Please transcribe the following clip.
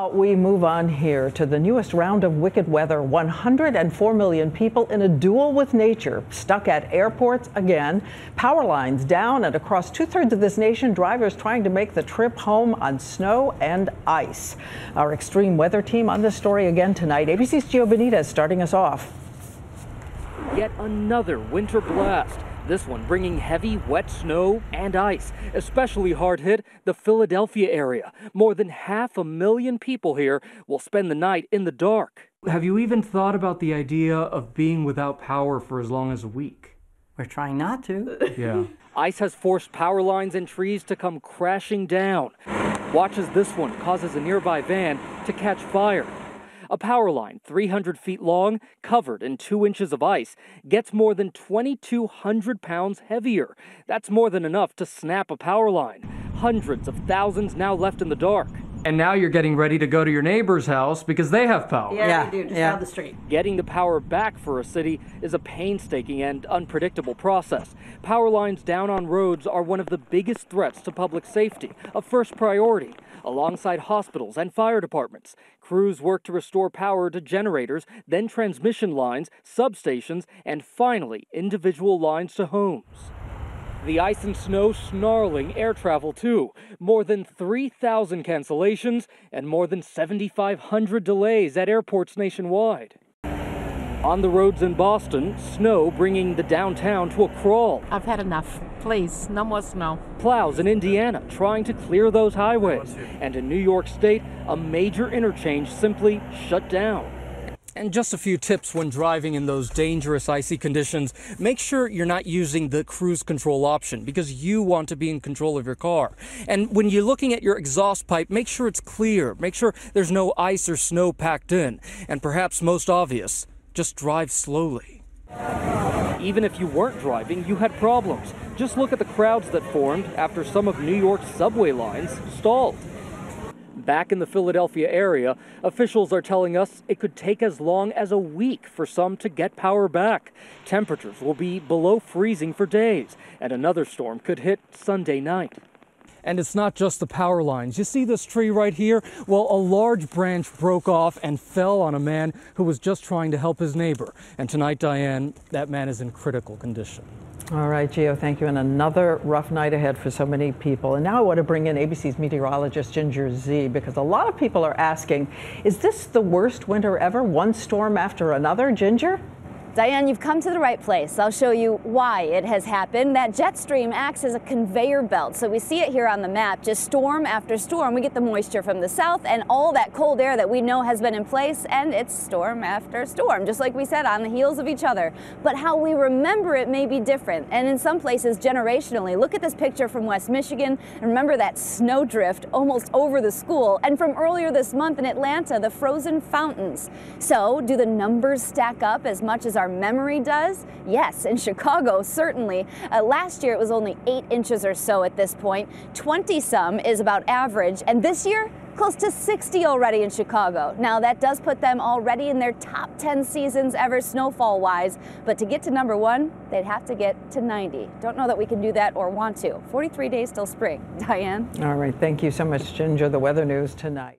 Now we move on here to the newest round of wicked weather. 104 million people in a duel with nature, stuck at airports again, power lines down, and across 2/3 of this nation, drivers trying to make the trip home on snow and ice. Our extreme weather team on this story again tonight. ABC's Gio Benitez starting us off. Yet another winter blast. This one bringing heavy, wet snow and ice, especially hard hit the Philadelphia area. More than 500,000 people here will spend the night in the dark. Have you even thought about the idea of being without power for as long as a week? We're trying not to. Yeah. Ice has forced power lines and trees to come crashing down. Watch as this one causes a nearby van to catch fire. A power line 300 feet long, covered in 2 inches of ice, gets more than 2,200 pounds heavier. That's more than enough to snap a power line. Hundreds of thousands now left in the dark. And now you're getting ready to go to your neighbor's house because they have power. Yeah, they do, just down the street. Getting the power back for a city is a painstaking and unpredictable process. Power lines down on roads are one of the biggest threats to public safety, a first priority. Alongside hospitals and fire departments, crews work to restore power to generators, then transmission lines, substations, and finally individual lines to homes. The ice and snow snarling air travel too. More than 3,000 cancellations and more than 7,500 delays at airports nationwide. On the roads in Boston, snow bringing the downtown to a crawl. I've had enough. Please, no more snow. Plows in Indiana trying to clear those highways. And in New York State, a major interchange simply shut down. And just a few tips when driving in those dangerous icy conditions. Make sure you're not using the cruise control option because you want to be in control of your car. And when you're looking at your exhaust pipe, make sure it's clear. Make sure there's no ice or snow packed in. And perhaps most obvious, just drive slowly. Even if you weren't driving, you had problems. Just look at the crowds that formed after some of New York's subway lines stalled. Back in the Philadelphia area, officials are telling us it could take as long as a week for some to get power back. Temperatures will be below freezing for days, and another storm could hit Sunday night. And it's not just the power lines. You see this tree right here? Well, a large branch broke off and fell on a man who was just trying to help his neighbor. And tonight, Diane, that man is in critical condition. All right, Gio, thank you. And another rough night ahead for so many people. And now I want to bring in ABC's meteorologist, Ginger Z, because a lot of people are asking, is this the worst winter ever? One storm after another? Ginger? Diane, you've come to the right place. I'll show you why it has happened. That jet stream acts as a conveyor belt. So we see it here on the map, just storm after storm. We get the moisture from the south and all that cold air that we know has been in place, and it's storm after storm, just like we said, on the heels of each other. But how we remember it may be different, and in some places generationally. Look at this picture from West Michigan, and remember that snowdrift almost over the school, and from earlier this month in Atlanta, the frozen fountains. So do the numbers stack up as much as our memory does? Yes, in Chicago, certainly. Last year it was only 8 inches or so at this point. 20-some is about average, and this year, close to 60 already in Chicago. Now that does put them already in their top 10 seasons ever snowfall-wise, but to get to number 1, they'd have to get to 90. Don't know that we can do that or want to. 43 days till spring. Diane? All right, thank you so much, Ginger. The weather news tonight.